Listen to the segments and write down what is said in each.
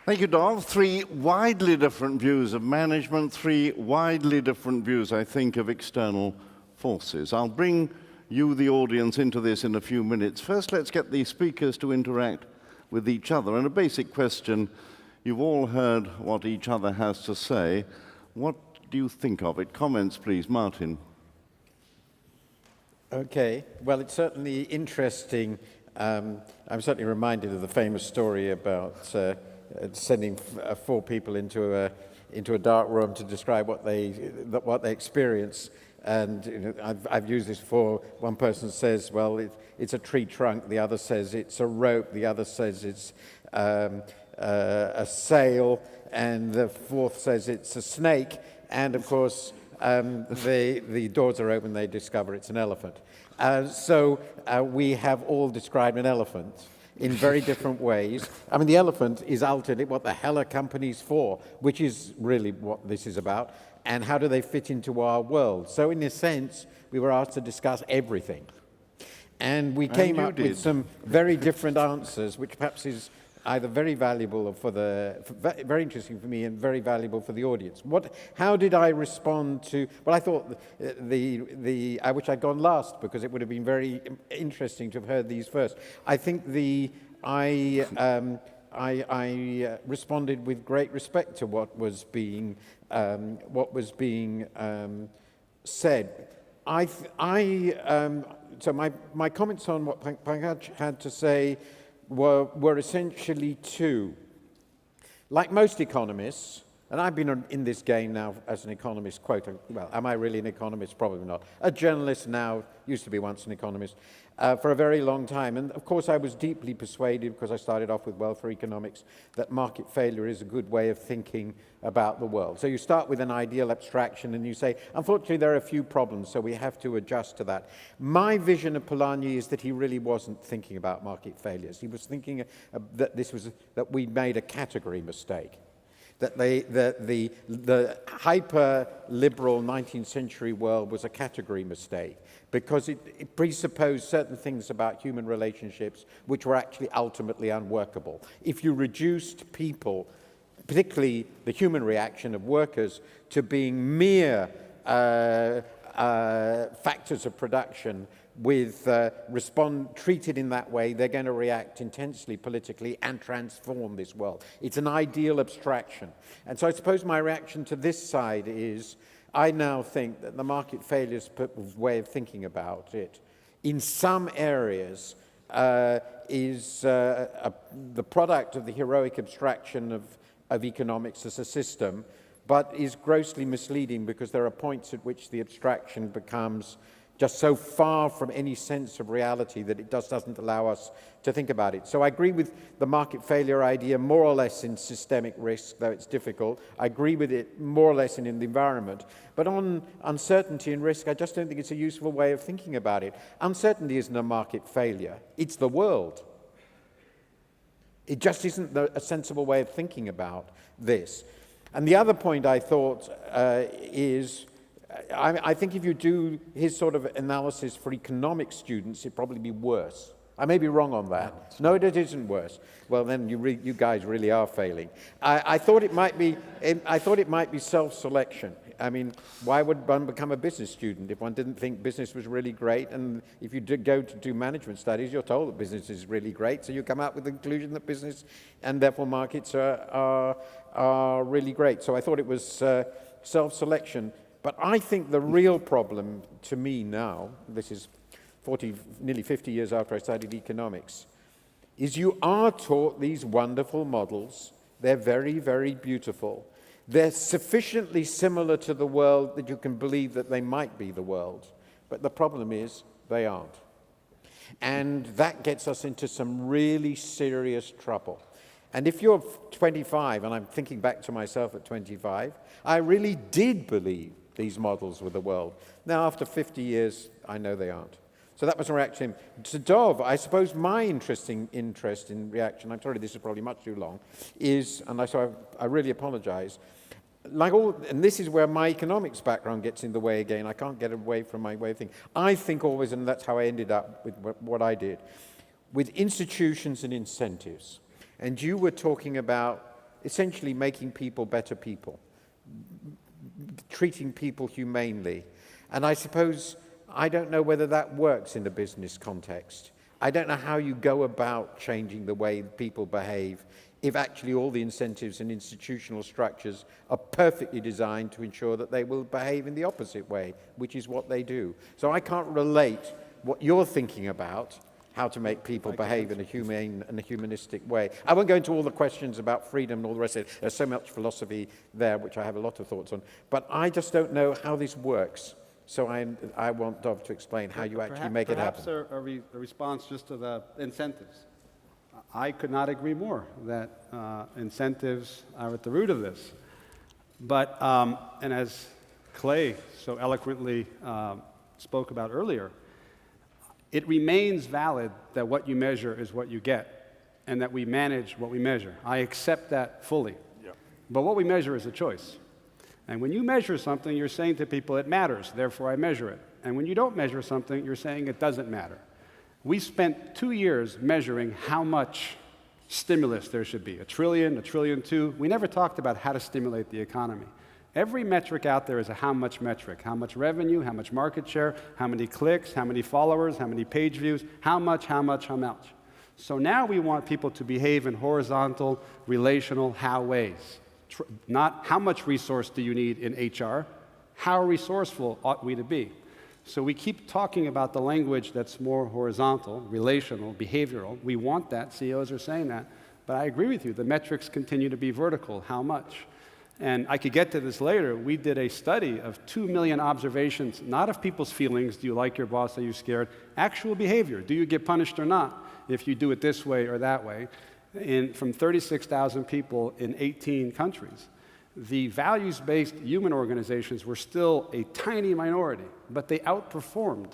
Thank you, Dov. Three widely different views of management, three widely different views, I think, of external forces. I'll bring you, the audience, into this in a few minutes. First, let's get the speakers to interact with each other. And a basic question, you've all heard what each other has to say. What do you think of it? Comments, please. Martin. Okay. Well, it's certainly interesting. I'm certainly reminded of the famous story about sending four people into a dark room to describe what they experience. And you know, I've used this before. One person says, well, it's a tree trunk. The other says it's a rope. The other says it's a sail. And the fourth says it's a snake. And of course, the doors are open. They discover it's an elephant. So we have all described an elephant in very different ways. I mean, the elephant is ultimately what the hell are companies for, which is really what this is about, and how do they fit into our world. So in a sense, we were asked to discuss everything. And we came up with some very different answers, which perhaps is either very valuable for very interesting for me and very valuable for the audience. How did I respond to? Well, I thought I wish I'd gone last because it would have been very interesting to have heard these first. I think I responded with great respect to what was being said. So my comments on what Pankaj had to say were essentially two. Like most economists, and I've been in this game now as an economist, well, am I really an economist? Probably not. A journalist now, used to be once an economist, for a very long time. And of course, I was deeply persuaded, because I started off with welfare economics, that market failure is a good way of thinking about the world. So you start with an ideal abstraction and you say, unfortunately, there are a few problems, so we have to adjust to that. My vision of Polanyi is that he really wasn't thinking about market failures. He was thinking that we made a category mistake. That the hyper-liberal 19th century world was a category mistake because it presupposed certain things about human relationships which were actually ultimately unworkable. If you reduced people, particularly the human reaction of workers, to being mere factors of production treated in that way, they're going to react intensely politically and transform this world. It's an ideal abstraction. And so I suppose my reaction to this side is, I now think that the market failures way of thinking about it, in some areas, is the product of the heroic abstraction of economics as a system, but is grossly misleading because there are points at which the abstraction becomes just so far from any sense of reality that it just doesn't allow us to think about it. So I agree with the market failure idea more or less in systemic risk, though it's difficult. I agree with it more or less in the environment. But on uncertainty and risk, I just don't think it's a useful way of thinking about it. Uncertainty isn't a market failure. It's the world. It just isn't a sensible way of thinking about this. And the other point I thought is, I think if you do his sort of analysis for economic students, it'd probably be worse. I may be wrong on that. No, it isn't worse. Well, then you guys really are failing. I thought it might be self-selection. I mean, why would one become a business student if one didn't think business was really great? And if you did go to do management studies, you're told that business is really great, so you come out with the conclusion that business and therefore markets are really great. So I thought it was self-selection. But I think the real problem to me now, this is nearly 50 years after I studied economics, is you are taught these wonderful models. They're very, very beautiful. They're sufficiently similar to the world that you can believe that they might be the world. But the problem is they aren't. And that gets us into some really serious trouble. And if you're 25, and I'm thinking back to myself at 25, I really did believe these models were the world. Now, after 50 years, I know they aren't. So that was a reaction. To Dov, I suppose my interest in reaction, I'm sorry this is probably much too long, is, and I really apologize, and this is where my economics background gets in the way again. I can't get away from my way of thinking. I think always, and that's how I ended up with what I did, with institutions and incentives. And you were talking about essentially making people better people, treating people humanely. And I suppose, I don't know whether that works in a business context. I don't know how you go about changing the way people behave if actually all the incentives and institutional structures are perfectly designed to ensure that they will behave in the opposite way, which is what they do. So I can't relate what you're thinking about, how to make people behave in a humane and a humanistic way. I won't go into all the questions about freedom and all the rest of it. There's so much philosophy there, which I have a lot of thoughts on. But I just don't know how this works. So I want Dov to explain how you actually make it happen. Perhaps a response just to the incentives. I could not agree more that incentives are at the root of this. But, and as Clay so eloquently spoke about earlier, it remains valid that what you measure is what you get, and that we manage what we measure. I accept that fully. Yeah. But what we measure is a choice. And when you measure something, you're saying to people, it matters, therefore I measure it. And when you don't measure something, you're saying it doesn't matter. We spent 2 years measuring how much stimulus there should be, $1 trillion, $1.2 trillion. We never talked about how to stimulate the economy. Every metric out there is a how much metric. How much revenue, how much market share, how many clicks, how many followers, how many page views, how much, how much, how much. So now we want people to behave in horizontal, relational how ways. Not how much resource do you need in HR, how resourceful ought we to be. So we keep talking about the language that's more horizontal, relational, behavioral. We want that, CEOs are saying that. But I agree with you, the metrics continue to be vertical, how much. And I could get to this later. We did a study of 2 million observations, not of people's feelings, do you like your boss, are you scared? Actual behavior, do you get punished or not if you do it this way or that way? From 36,000 people in 18 countries. The values-based human organizations were still a tiny minority, but they outperformed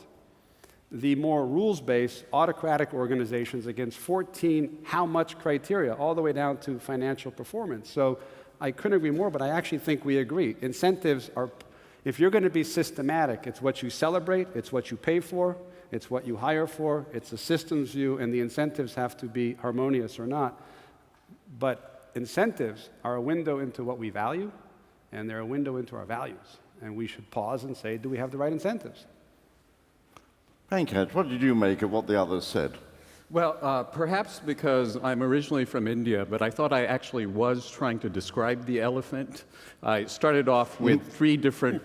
the more rules-based autocratic organizations against 14 how much criteria, all the way down to financial performance. So I couldn't agree more, but I actually think we agree. Incentives are, if you're going to be systematic, it's what you celebrate, it's what you pay for, it's what you hire for, it's a systems view, and the incentives have to be harmonious or not. But incentives are a window into what we value, and they're a window into our values. And we should pause and say, do we have the right incentives? Pankaj, what did you make of what the others said? Well, perhaps because I'm originally from India, but I thought I actually was trying to describe the elephant. I started off with three different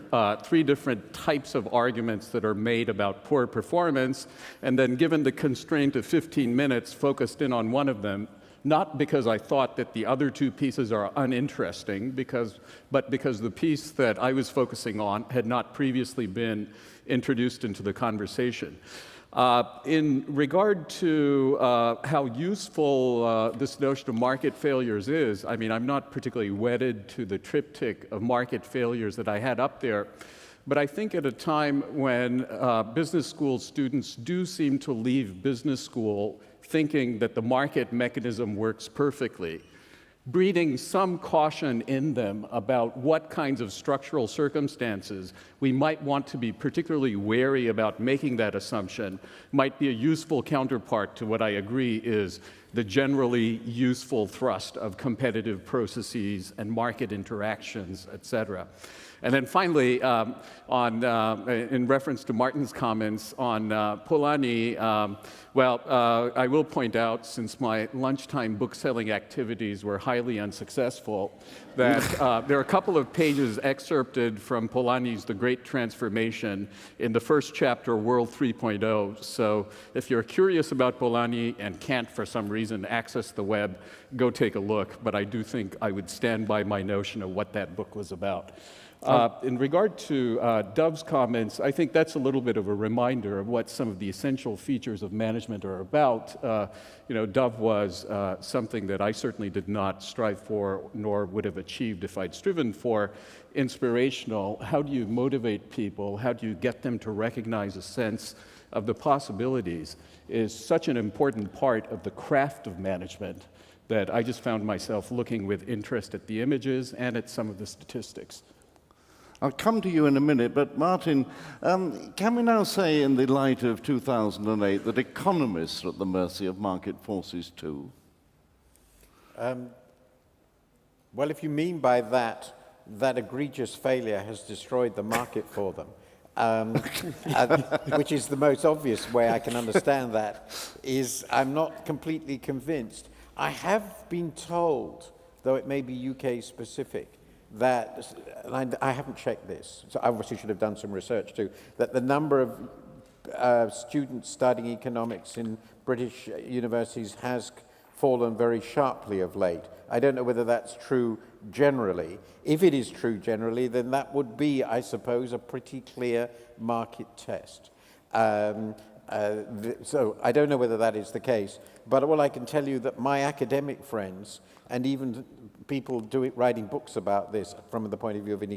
types of arguments that are made about poor performance, and then given the constraint of 15 minutes, focused in on one of them, not because I thought that the other two pieces are uninteresting, but because the piece that I was focusing on had not previously been introduced into the conversation. In regard to how useful this notion of market failures is, I mean, I'm not particularly wedded to the triptych of market failures that I had up there, but I think at a time when business school students do seem to leave business school thinking that the market mechanism works perfectly, breeding some caution in them about what kinds of structural circumstances we might want to be particularly wary about making that assumption might be a useful counterpart to what I agree is the generally useful thrust of competitive processes and market interactions, et cetera. And then finally, in reference to Martin's comments on Polanyi, I will point out, since my lunchtime book-selling activities were highly unsuccessful, that there are a couple of pages excerpted from Polanyi's The Great Transformation in the first chapter, World 3.0. So if you're curious about Polanyi and can't, for some reason, access the web, go take a look. But I do think I would stand by my notion of what that book was about. In regard to Dov's comments, I think that's a little bit of a reminder of what some of the essential features of management are about. Dov was something that I certainly did not strive for, nor would have achieved if I'd striven for. Inspirational. How do you motivate people? How do you get them to recognize a sense of the possibilities is such an important part of the craft of management that I just found myself looking with interest at the images and at some of the statistics. I'll come to you in a minute, but Martin, can we now say in the light of 2008 that economists are at the mercy of market forces too? Well, if you mean by that, that egregious failure has destroyed the market for them, which is the most obvious way I can understand that, is I'm not completely convinced. I have been told, though it may be UK specific, that, and I haven't checked this, so I obviously should have done some research too, that the number of students studying economics in British universities has fallen very sharply of late. I don't know whether that's true generally. If it is true generally, then that would be, I suppose, a pretty clear market test. So I don't know whether that is the case, but all I can tell you that my academic friends and even people writing books about this from the point of view of an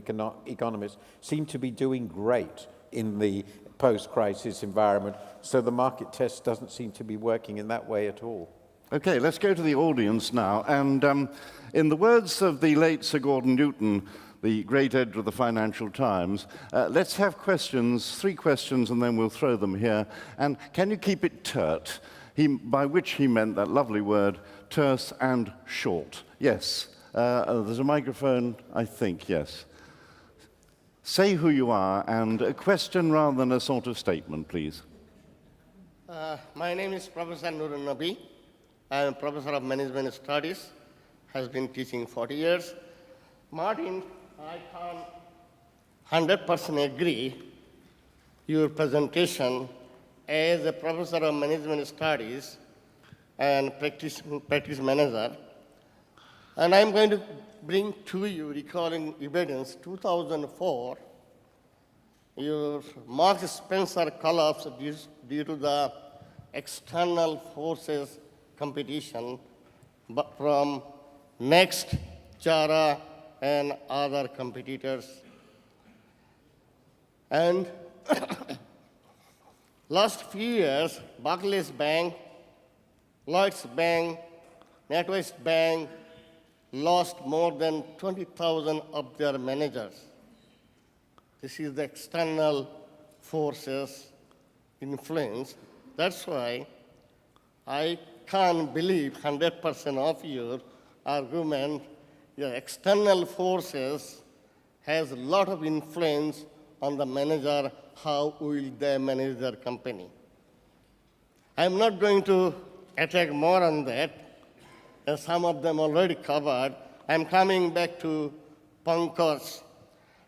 economist seem to be doing great in the post-crisis environment, so the market test doesn't seem to be working in that way at all. Okay, let's go to the audience now. And in the words of the late Sir Gordon Newton, the great editor of the Financial Times, let's have questions, 3 questions, and then we'll throw them here. And can you keep it turt? By which he meant that lovely word, terse and short. Yes, there's a microphone, I think, yes. Say who you are, and a question rather than a sort of statement, please. My name is Professor Nurul Nabi. I am a professor of management studies, has been teaching 40 years. Martin, I can 100% agree your presentation as a professor of management studies and practice manager. And I'm going to bring to you, recalling evidence, 2004, your Marks Spencer collapse due to the external forces competition from Next, Jara, and other competitors. And last few years, Barclays Bank, Lloyds Bank, NatWest Bank lost more than 20,000 of their managers. This is the external forces influence. That's why I can't believe 100% of your argument. The external forces has a lot of influence on the manager, how will they manage their company. I'm not going to attack more on that, as some of them already covered. I'm coming back to Pankaj.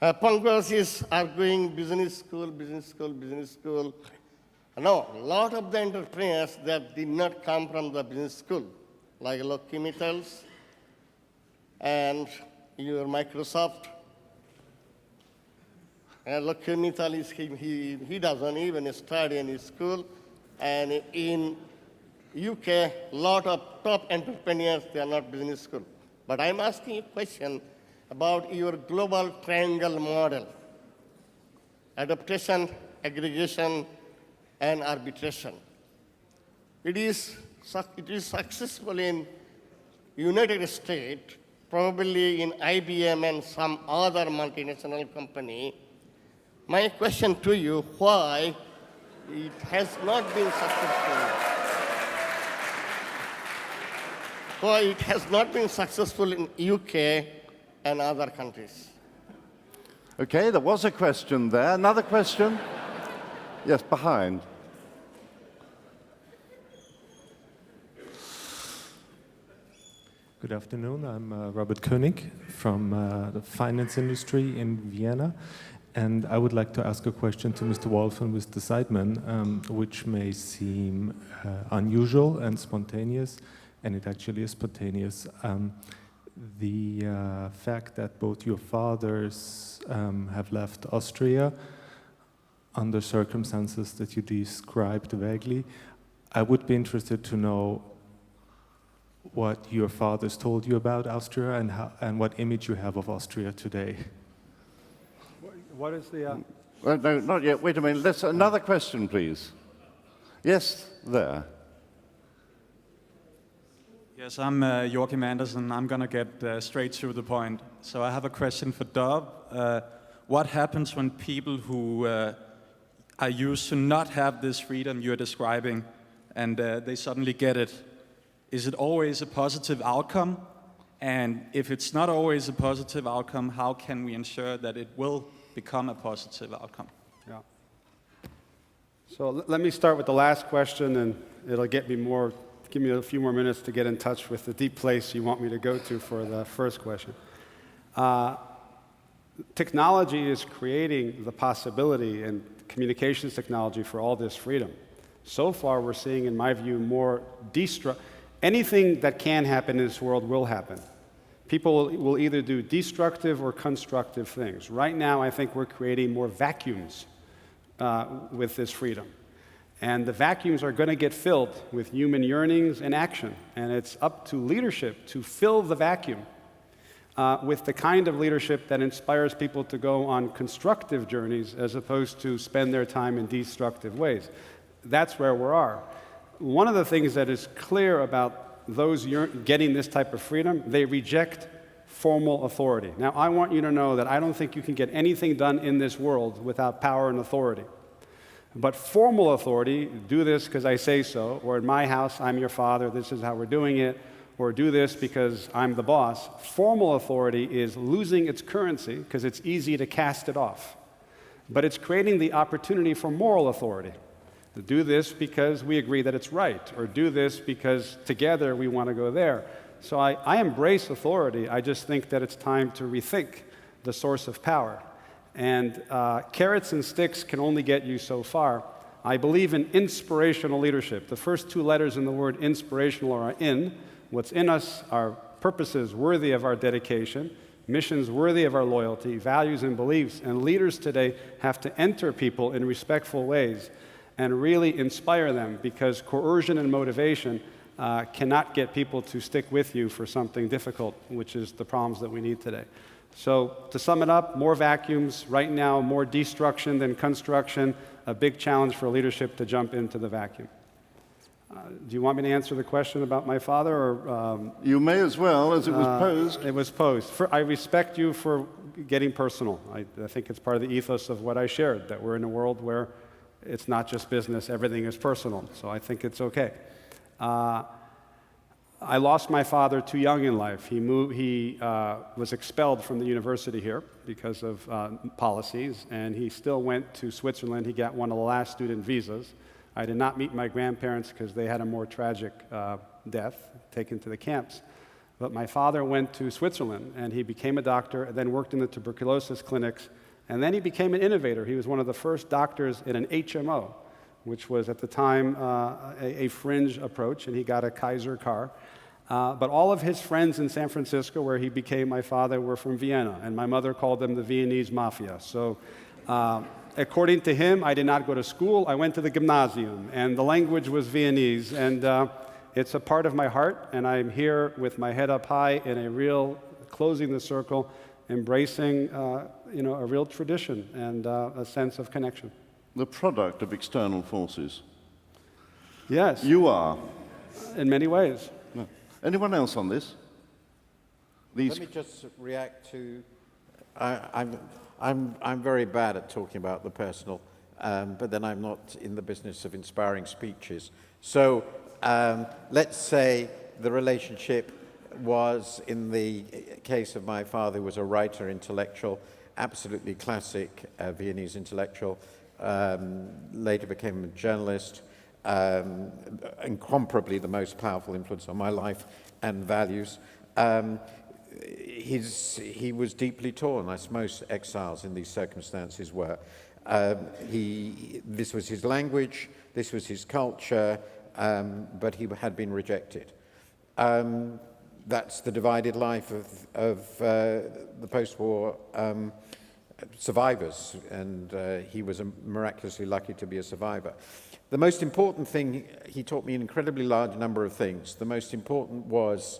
Pankaj is arguing business school, business school, business school. No, a lot of the entrepreneurs that did not come from the business school, like Lockheed Metals and your Microsoft. And Lockheed Metals, he doesn't even study in his school. And in UK, a lot of top entrepreneurs, they are not business school. But I'm asking a question about your global triangle model: adaptation, aggregation, and arbitration. It is successful in United States, probably in IBM and some other multinational company. My question to you, why it has not been successful? Why it has not been successful in UK and other countries? Okay, there was a question there. Another question? Yes, behind. Good afternoon. I'm Robert Koenig from the finance industry in Vienna. And I would like to ask a question to Mr. Wolf and Mr. Seidman, which may seem unusual and spontaneous, and it actually is spontaneous. The fact that both your fathers have left Austria under circumstances that you described vaguely, I would be interested to know what your fathers told you about Austria and what image you have of Austria today. What is the... No, not yet. Wait a minute. Let's another question, please. Yes, there. Yes, I'm Joachim Andersen. I'm going to get straight to the point. So I have a question for Dov. What happens when people who are used to not have this freedom you're describing and they suddenly get it? Is it always a positive outcome? And if it's not always a positive outcome, how can we ensure that it will become a positive outcome? Yeah. So let me start with the last question, and it'll give me a few more minutes to get in touch with the deep place you want me to go to for the first question. Technology is creating the possibility, and communications technology, for all this freedom. So far, we're seeing, in my view, more anything that can happen in this world will happen. People will either do destructive or constructive things. Right now, I think we're creating more vacuums with this freedom. And the vacuums are going to get filled with human yearnings and action. And it's up to leadership to fill the vacuum with the kind of leadership that inspires people to go on constructive journeys as opposed to spend their time in destructive ways. That's where we are. One of the things that is clear about those getting this type of freedom, they reject formal authority. Now, I want you to know that I don't think you can get anything done in this world without power and authority. But formal authority, do this because I say so, or in my house, I'm your father, this is how we're doing it, or do this because I'm the boss. Formal authority is losing its currency because it's easy to cast it off. But it's creating the opportunity for moral authority. To do this because we agree that it's right, or do this because together we want to go there. So I embrace authority. I just think that it's time to rethink the source of power. And carrots and sticks can only get you so far. I believe in inspirational leadership. The first two letters in the word inspirational are in. What's in us are purposes worthy of our dedication, missions worthy of our loyalty, values and beliefs. And leaders today have to enter people in respectful ways and really inspire them, because coercion and motivation cannot get people to stick with you for something difficult, which is the problems that we need today. So to sum it up, more vacuums. Right now, more destruction than construction. A big challenge for leadership to jump into the vacuum. Do you want me to answer the question about my father? Or, You may as well, as it was posed. It was posed. I respect you for getting personal. I think it's part of the ethos of what I shared, that we're in a world where it's not just business, everything is personal. So I think it's okay. I lost my father too young in life. He was expelled from the university here because of policies, and he still went to Switzerland. He got one of the last student visas. I did not meet my grandparents because they had a more tragic death, taken to the camps. But my father went to Switzerland, and he became a doctor, and then worked in the tuberculosis clinics, and then he became an innovator. He was one of the first doctors in an HMO, which was at the time a fringe approach, and he got a Kaiser car. But all of his friends in San Francisco, where he became my father, were from Vienna, and my mother called them the Viennese mafia. So according to him, I did not go to school. I went to the gymnasium, and the language was Viennese, and it's a part of my heart, and I'm here with my head up high in a real, closing the circle, embracing a real tradition and a sense of connection. The product of external forces. Yes. You are. In many ways. No. Anyone else on this? Let me just react to. I'm very bad at talking about the personal, but then I'm not in the business of inspiring speeches. So let's say the relationship was, in the case of my father, who was a writer, intellectual, absolutely classic Viennese intellectual, later became a journalist, incomparably the most powerful influence on my life and values. He was deeply torn, as most exiles in these circumstances were. This was his language, this was his culture, but he had been rejected. That's the divided life of the post-war survivors, and he was miraculously lucky to be a survivor. The most important thing, he taught me an incredibly large number of things. The most important was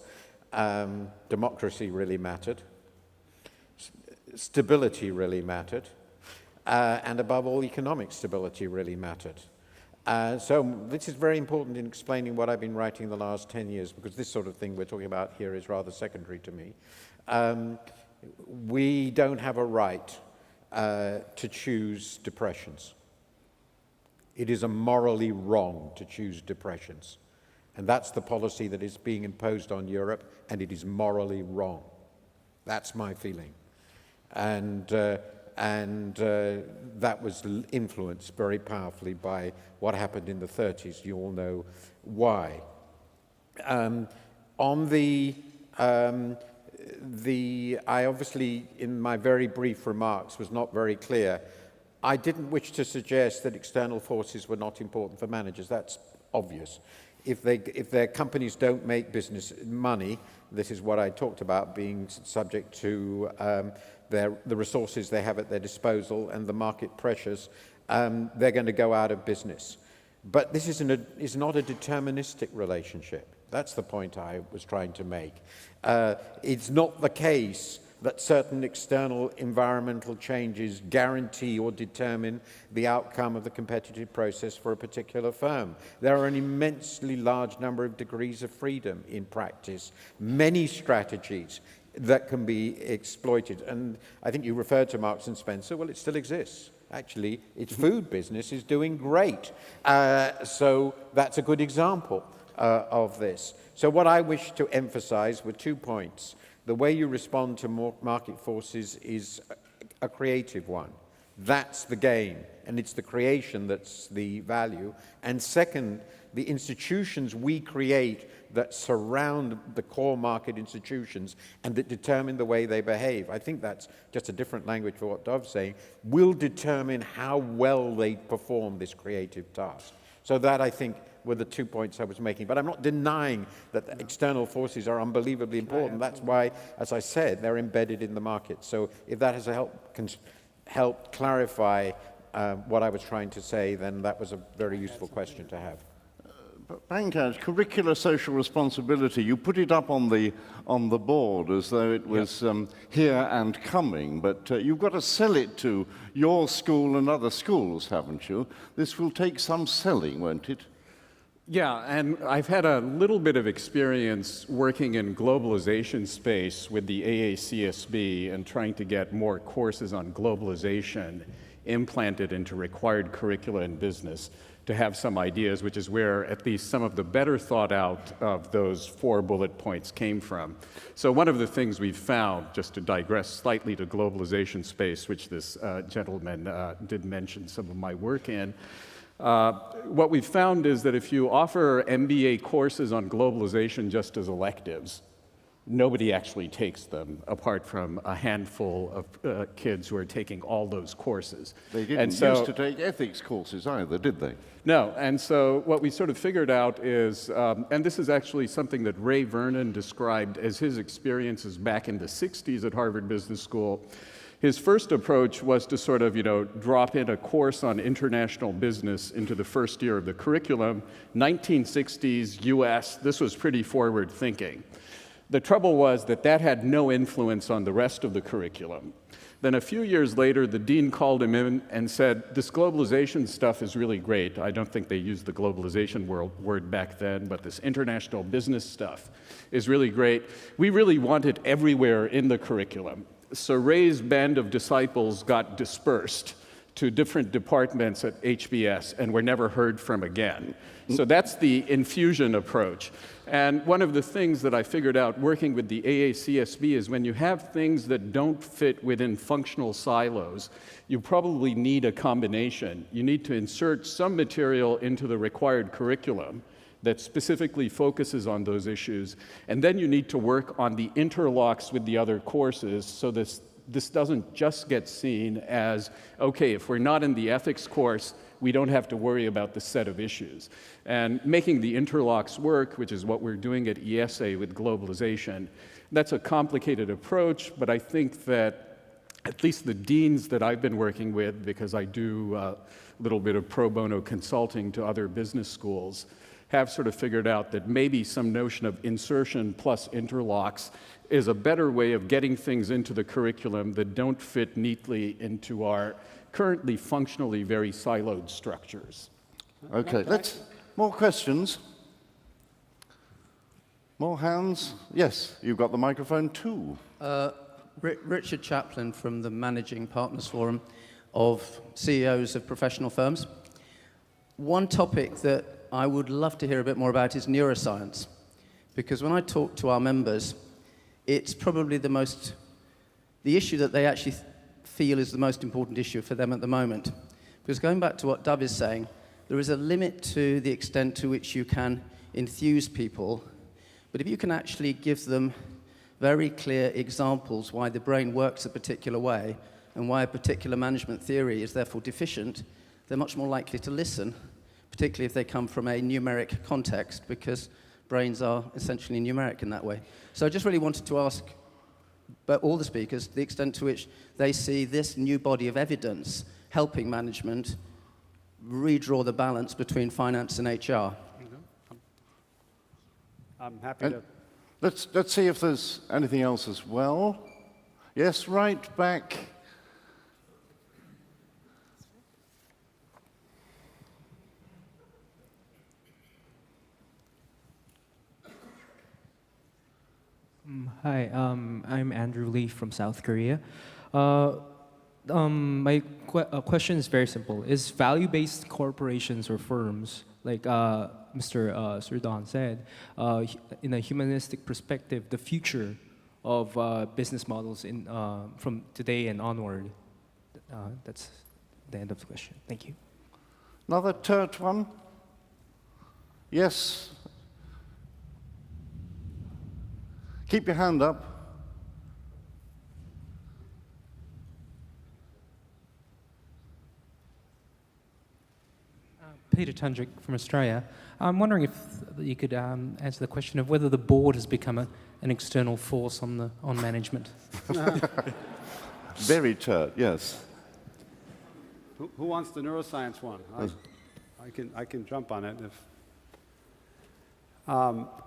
democracy really mattered, stability really mattered, and above all, economic stability really mattered. So this is very important in explaining what I've been writing the last 10 years, because this sort of thing we're talking about here is rather secondary to me. We don't have a right to choose depressions. It is morally wrong to choose depressions. And that's the policy that is being imposed on Europe, and it is morally wrong. That's my feeling. And that was influenced very powerfully by what happened in the 30s. You all know why. I obviously, in my very brief remarks, was not very clear. I didn't wish to suggest that external forces were not important for managers. That's obvious. If their companies don't make business money, this is what I talked about, being subject to the resources they have at their disposal and the market pressures, they're going to go out of business. But this is not a deterministic relationship. That's the point I was trying to make. It's not the case that certain external environmental changes guarantee or determine the outcome of the competitive process for a particular firm. There are an immensely large number of degrees of freedom in practice, many strategies that can be exploited. And I think you referred to Marks and Spencer. Well, it still exists. Actually, its food business is doing great. So that's a good example of this. So what I wish to emphasize were 2 points. The way you respond to market forces is a creative one. That's the game, and it's the creation that's the value. And second, the institutions we create that surround the core market institutions and that determine the way they behave, I think that's just a different language for what Dov's saying, will determine how well they perform this creative task. So that, I think, were the 2 points I was making. But I'm not denying that the external forces are unbelievably important. That's why, as I said, they're embedded in the market. So if that has helped clarify what I was trying to say, then that was a very useful question to have. Pankaj, curricular social responsibility, you put it up on the board as though it was here and coming, but you've got to sell it to your school and other schools, haven't you? This will take some selling, won't it? Yeah, and I've had a little bit of experience working in globalization space with the AACSB and trying to get more courses on globalization implanted into required curricula in business to have some ideas, which is where at least some of the better thought out of those 4 bullet points came from. So one of the things we've found, just to digress slightly to globalization space, which this gentleman did mention some of my work in, what we've found is that if you offer MBA courses on globalization just as electives, nobody actually takes them, apart from a handful of kids who are taking all those courses. They didn't used to take ethics courses either, did they? No, and so what we sort of figured out is, and this is actually something that Ray Vernon described as his experiences back in the 60s at Harvard Business School. His first approach was to sort of, drop in a course on international business into the first year of the curriculum. 1960s US, this was pretty forward thinking. The trouble was that had no influence on the rest of the curriculum. Then a few years later, the dean called him in and said, this globalization stuff is really great. I don't think they used the globalization word back then, but this international business stuff is really great. We really want it everywhere in the curriculum. So Ray's band of disciples got dispersed to different departments at HBS and were never heard from again. So that's the infusion approach. And one of the things that I figured out working with the AACSB is when you have things that don't fit within functional silos, you probably need a combination. You need to insert some material into the required curriculum that specifically focuses on those issues, and then you need to work on the interlocks with the other courses so this doesn't just get seen as, okay, if we're not in the ethics course, we don't have to worry about the set of issues. And making the interlocks work, which is what we're doing at IESE with globalization, that's a complicated approach, but I think that at least the deans that I've been working with, because I do a little bit of pro bono consulting to other business schools, have sort of figured out that maybe some notion of insertion plus interlocks is a better way of getting things into the curriculum that don't fit neatly into our currently functionally very siloed structures. Okay, more questions? More hands? Yes, you've got the microphone too. Richard Chaplin from the Managing Partners Forum of CEOs of professional firms. One topic that I would love to hear a bit more about is neuroscience. Because when I talk to our members, it's probably the issue that they actually feel is the most important issue for them at the moment. Because going back to what Dov is saying, there is a limit to the extent to which you can enthuse people. But if you can actually give them very clear examples why the brain works a particular way and why a particular management theory is therefore deficient, they're much more likely to listen, particularly if they come from a numeric context, because brains are essentially numeric in that way. So I just really wanted to ask all the speakers the extent to which they see this new body of evidence helping management redraw the balance between finance and HR. I'm happy to. Let's see if there's anything else as well. Yes, right back. Hi, I'm Andrew Lee from South Korea. My question is very simple. Is value-based corporations or firms, like Mr. Surdon said, in a humanistic perspective, the future of business models from today and onward? That's the end of the question. Thank you. Another third one? Yes. Keep your hand up. Peter Tundrick from Australia. I'm wondering if you could answer the question of whether the board has become an external force on management. Very turt, yes. Who wants the neuroscience one? I can jump on it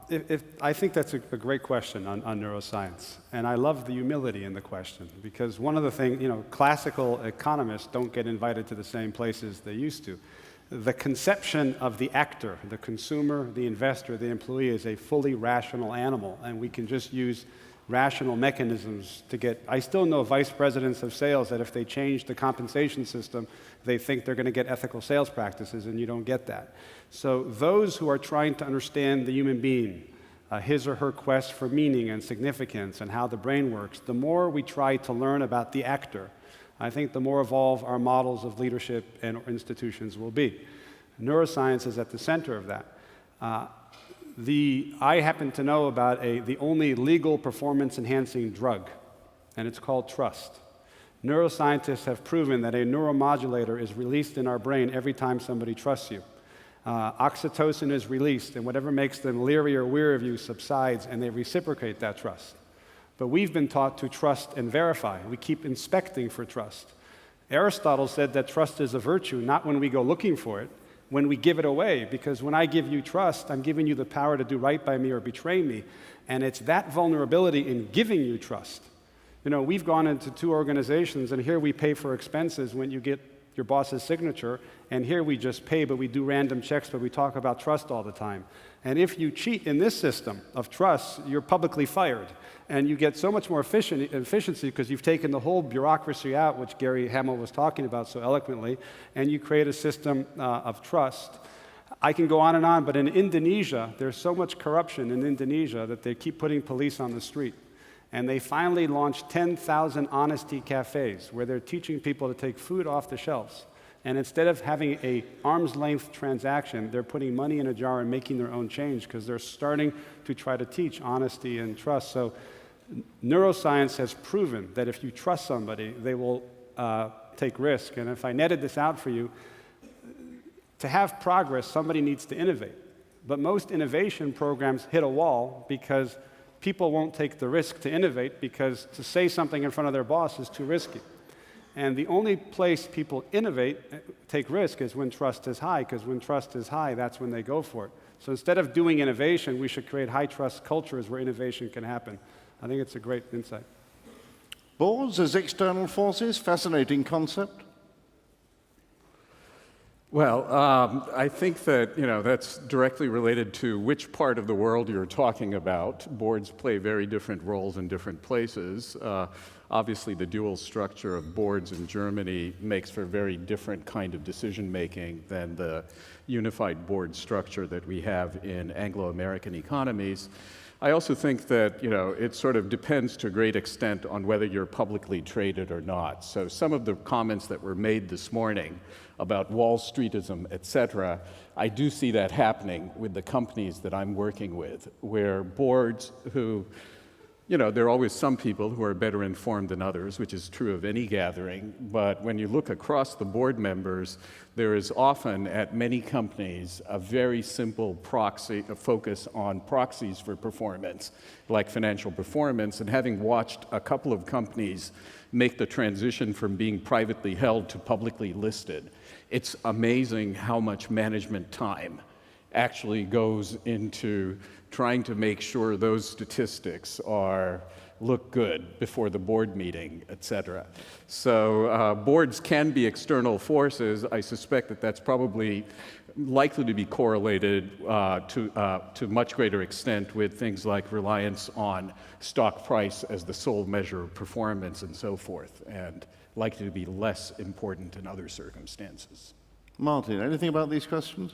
if I think that's a great question on neuroscience, and I love the humility in the question, because one of the things, classical economists don't get invited to the same places they used to. The conception of the actor, the consumer, the investor, the employee is a fully rational animal, and we can just use rational mechanisms to get. I still know vice presidents of sales that if they change the compensation system, they think they're going to get ethical sales practices, and you don't get that. So those who are trying to understand the human being, his or her quest for meaning and significance and how the brain works, the more we try to learn about the actor, I think the more evolved our models of leadership and institutions will be. Neuroscience is at the center of that. I happen to know about the only legal performance-enhancing drug, and it's called trust. Neuroscientists have proven that a neuromodulator is released in our brain every time somebody trusts you. Oxytocin is released, and whatever makes them leery or weary of you subsides, and they reciprocate that trust. But we've been taught to trust and verify. We keep inspecting for trust. Aristotle said that trust is a virtue, not when we go looking for it, when we give it away, because when I give you trust, I'm giving you the power to do right by me or betray me, and it's that vulnerability in giving you trust. We've gone into 2 organizations, and here we pay for expenses when you get your boss's signature, and here we just pay, but we do random checks, but we talk about trust all the time. And if you cheat in this system of trust, you're publicly fired. And you get so much more efficiency because you've taken the whole bureaucracy out, which Gary Hamel was talking about so eloquently, and you create a system of trust. I can go on and on, but in Indonesia, there's so much corruption in Indonesia that they keep putting police on the street. And they finally launched 10,000 honesty cafes where they're teaching people to take food off the shelves. And instead of having an arm's-length transaction, they're putting money in a jar and making their own change because they're starting to try to teach honesty and trust. So neuroscience has proven that if you trust somebody, they will take risk. And if I netted this out for you, to have progress, somebody needs to innovate. But most innovation programs hit a wall because people won't take the risk to innovate because to say something in front of their boss is too risky. And the only place people innovate, take risk, is when trust is high, because when trust is high, that's when they go for it. So instead of doing innovation, we should create high-trust cultures where innovation can happen. I think it's a great insight. Boards as external forces, fascinating concept. Well, I think that, that's directly related to which part of the world you're talking about. Boards play very different roles in different places. Obviously, the dual structure of boards in Germany makes for a very different kind of decision-making than the unified board structure that we have in Anglo-American economies. I also think that, it sort of depends to a great extent on whether you're publicly traded or not. So some of the comments that were made this morning about Wall Streetism, et cetera, I do see that happening with the companies that I'm working with, where boards who, there are always some people who are better informed than others, which is true of any gathering, but when you look across the board members, there is often, at many companies, a very simple a focus on proxies for performance, like financial performance, and having watched a couple of companies make the transition from being privately held to publicly listed, it's amazing how much management time actually goes into trying to make sure those statistics look good before the board meeting, et cetera. So boards can be external forces. I suspect that that's probably likely to be correlated to much greater extent with things like reliance on stock price as the sole measure of performance and so forth, and likely to be less important in other circumstances. Martin, anything about these questions?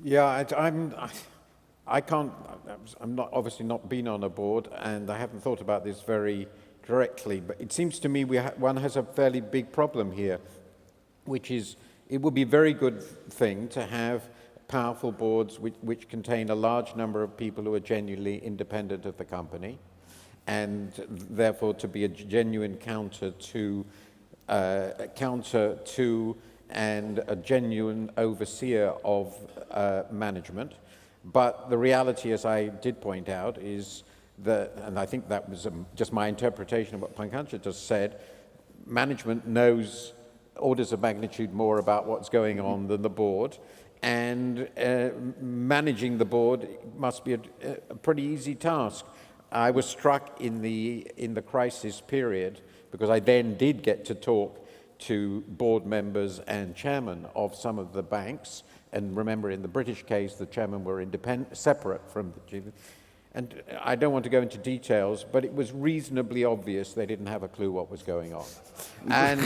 Yeah, I can't, I'm not obviously not been on a board, and I haven't thought about this very directly, but it seems to me one has a fairly big problem here, which is it would be a very good thing to have powerful boards which contain a large number of people who are genuinely independent of the company, and therefore to be a genuine counter to and a genuine overseer of management. But the reality, as I did point out, is that, and I think that was just my interpretation of what Pankaj just said, management knows orders of magnitude more about what's going on than the board, and managing the board must be a pretty easy task. I was struck in the crisis period, because I then did get to talk to board members and chairmen of some of the banks. And remember, in the British case, the chairmen were independent, separate from the chief. And I don't want to go into details, but it was reasonably obvious they didn't have a clue what was going on. And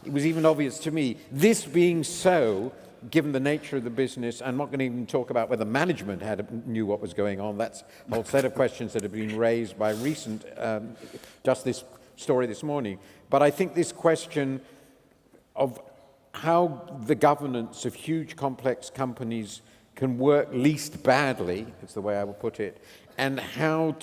it was even obvious to me. This being so, given the nature of the business, I'm not going to even talk about whether management knew what was going on. That's a whole set of questions that have been raised by recent, just this story this morning. But I think this question of how the governance of huge complex companies can work least badly, is the way I will put it, and how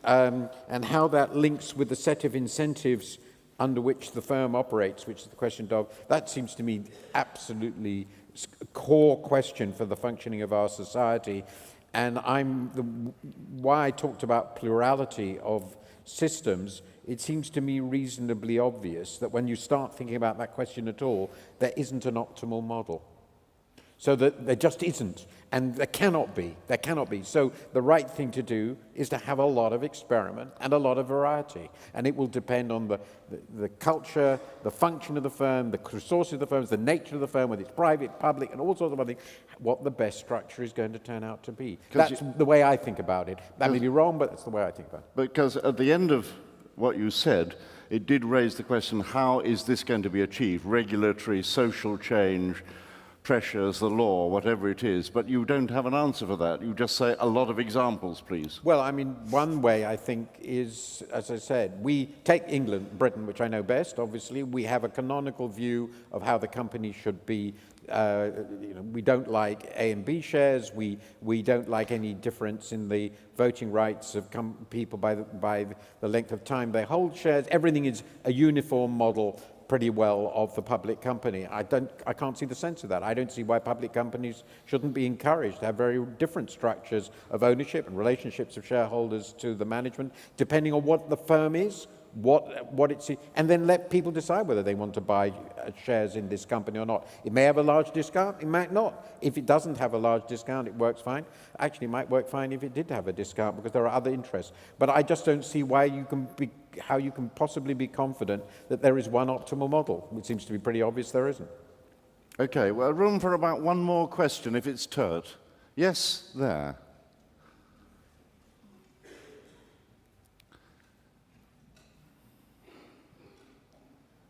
that links with the set of incentives under which the firm operates, which is the question, Dov, that seems to me absolutely a core question for the functioning of our society. And why I talked about plurality of systems, it seems to me reasonably obvious that when you start thinking about that question at all, there isn't an optimal model. So that there just isn't, and there cannot be. So the right thing to do is to have a lot of experiment and a lot of variety, and it will depend on the culture, the function of the firm, the resources of the firm, the nature of the firm, whether it's private, public, and all sorts of other things, what the best structure is going to turn out to be. That's the way I think about it. That may be wrong, but that's the way I think about it. Because at the end of what you said, it did raise the question, how is this going to be achieved? Regulatory, social change, pressures, the law, whatever it is, but you don't have an answer for that. You just say a lot of examples, please. Well, I mean, one way I think is, as I said, we take England, Britain, which I know best, obviously. We have a canonical view of how the company should be. We don't like A and B shares. We don't like any difference in the voting rights of people by the length of time they hold shares. Everything is a uniform model pretty well of the public company. I can't see the sense of that. I don't see why public companies shouldn't be encouraged to have very different structures of ownership and relationships of shareholders to the management, depending on what the firm is, what it's, and then let people decide whether they want to buy shares in this company or not. It may have a large discount, it might not. If it doesn't have a large discount, it works fine. Actually, it might work fine if it did have a discount, because there are other interests. But I just don't see why you can how you can possibly be confident that there is one optimal model. It seems to be pretty obvious there isn't. Okay, well, room for about one more question if it's turt. Yes, there.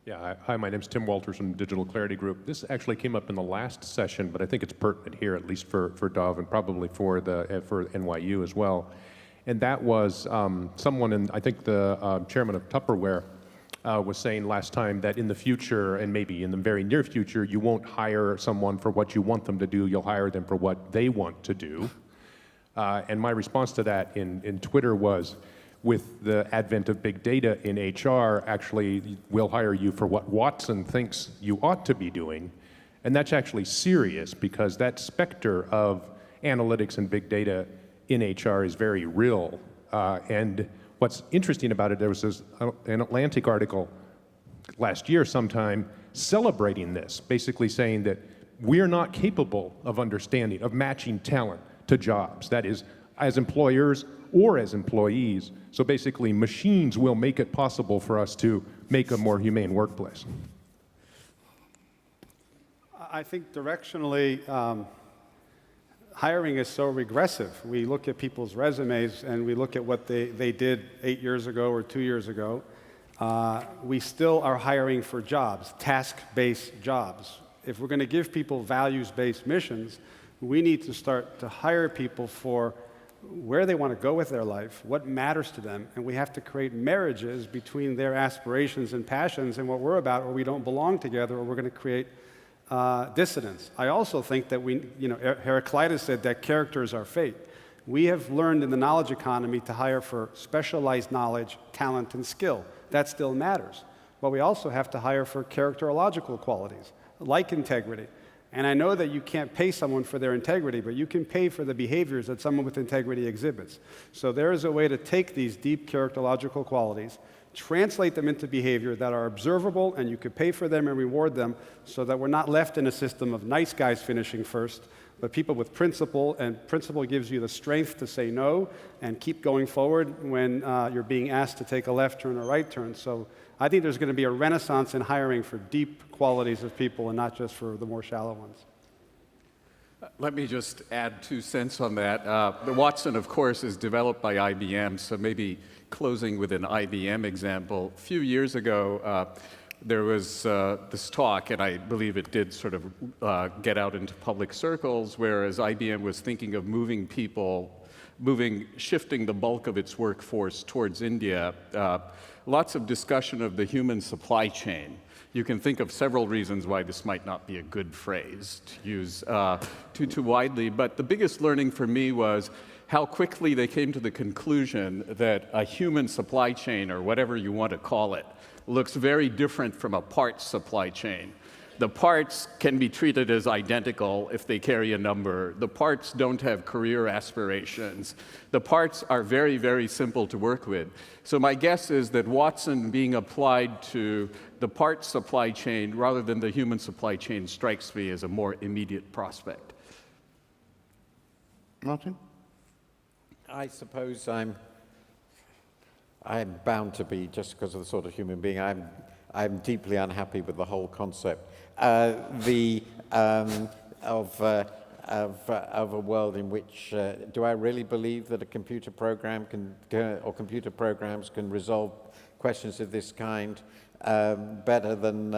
Yeah, hi, my name's Tim Walters from Digital Clarity Group. This actually came up in the last session, but I think it's pertinent here, at least for Dov and probably for NYU as well. And that was someone in, I think the chairman of Tupperware was saying last time that in the future, and maybe in the very near future, you won't hire someone for what you want them to do, you'll hire them for what they want to do. And my response to that in Twitter was, with the advent of big data in HR, actually, we'll hire you for what Watson thinks you ought to be doing. And that's actually serious, because that specter of analytics and big data in HR is very real. And what's interesting about it, there was an Atlantic article last year sometime celebrating this, basically saying that we're not capable of understanding, of matching talent to jobs. That is, as employers or as employees. So basically, machines will make it possible for us to make a more humane workplace. I think directionally, hiring is so regressive. We look at people's resumes and we look at what they did 8 years ago or 2 years ago. We still are hiring for jobs, task-based jobs. If we're going to give people values-based missions, we need to start to hire people for where they want to go with their life, what matters to them, and we have to create marriages between their aspirations and passions and what we're about, or we don't belong together, or we're going to create dissidence. I also think that Heraclitus said that character is our fate. We have learned in the knowledge economy to hire for specialized knowledge, talent, and skill. That still matters. But we also have to hire for characterological qualities, like integrity. And I know that you can't pay someone for their integrity, but you can pay for the behaviors that someone with integrity exhibits. So there is a way to take these deep characterological qualities, translate them into behavior that are observable, and you could pay for them and reward them so that we're not left in a system of nice guys finishing first, but people with principle, and principle gives you the strength to say no and keep going forward when you're being asked to take a left turn or a right turn. So I think there's going to be a renaissance in hiring for deep qualities of people and not just for the more shallow ones. Let me just add 2 cents on that. The Watson, of course, is developed by IBM, so maybe closing with an IBM example. A few years ago, there was this talk, and I believe it did sort of get out into public circles, whereas IBM was thinking of shifting the bulk of its workforce towards India. Lots of discussion of the human supply chain. You can think of several reasons why this might not be a good phrase to use too widely, but the biggest learning for me was how quickly they came to the conclusion that a human supply chain, or whatever you want to call it, looks very different from a parts supply chain. The parts can be treated as identical if they carry a number. The parts don't have career aspirations. The parts are very, very simple to work with. So my guess is that Watson being applied to the parts supply chain rather than the human supply chain strikes me as a more immediate prospect. Martin? I suppose I'm bound to be, just because of the sort of human being, I'm deeply unhappy with the whole concept. Of a world in which, do I really believe that a computer program or computer programs can resolve questions of this kind better than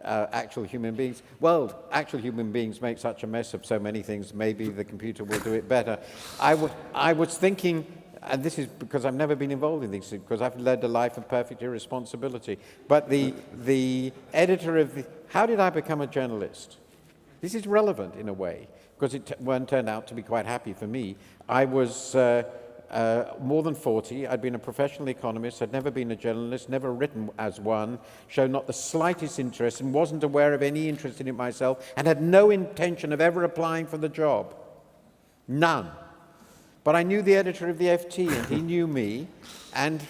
actual human beings? Well, actual human beings make such a mess of so many things, maybe the computer will do it better. I was thinking, and this is because I've never been involved in these things, because I've led a life of perfect irresponsibility. But the editor of how did I become a journalist? This is relevant in a way, because it turned out to be quite happy for me. I was more than 40. I'd been a professional economist. I'd never been a journalist, never written as one, showed not the slightest interest and wasn't aware of any interest in it myself, and had no intention of ever applying for the job. None. But I knew the editor of the FT, and he knew me, and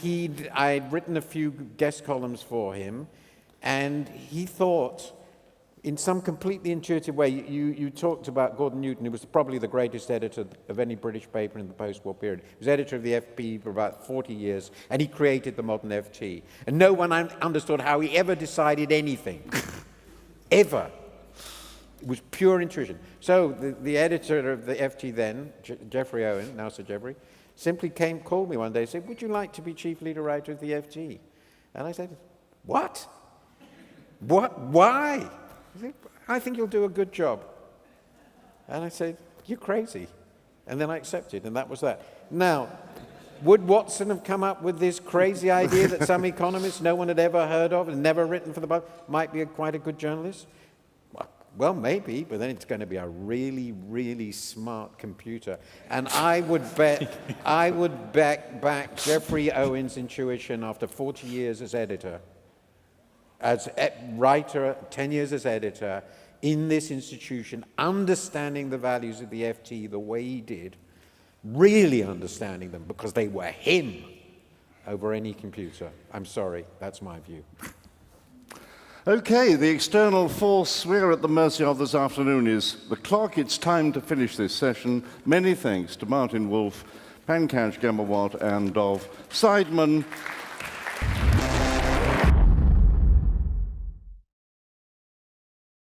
I'd written a few guest columns for him, and he thought in some completely intuitive way. You talked about Gordon Newton, who was probably the greatest editor of any British paper in the post-war period. He was editor of the FP for about 40 years, and he created the modern FT. And no one understood how he ever decided anything, ever. It was pure intuition. So the editor of the FT then, Geoffrey Owen, now Sir Geoffrey, simply called me one day and said, would you like to be chief leader writer of the FT? And I said, what? What? Why? He said, I think you'll do a good job. And I said, you're crazy. And then I accepted, and that was that. Now, would Watson have come up with this crazy idea that some economists no one had ever heard of and never written for the book might be quite a good journalist? Well, maybe, but then it's going to be a really, really smart computer. And I would back Geoffrey Owen's intuition after 40 years as editor, as writer, 10 years as editor, in this institution, understanding the values of the FT the way he did, really understanding them because they were him over any computer. I'm sorry, that's my view. Okay, the external force we're at the mercy of this afternoon is the clock. It's time to finish this session. Many thanks to Martin Wolf, Pankaj Ghemawat, and Dov Seidman.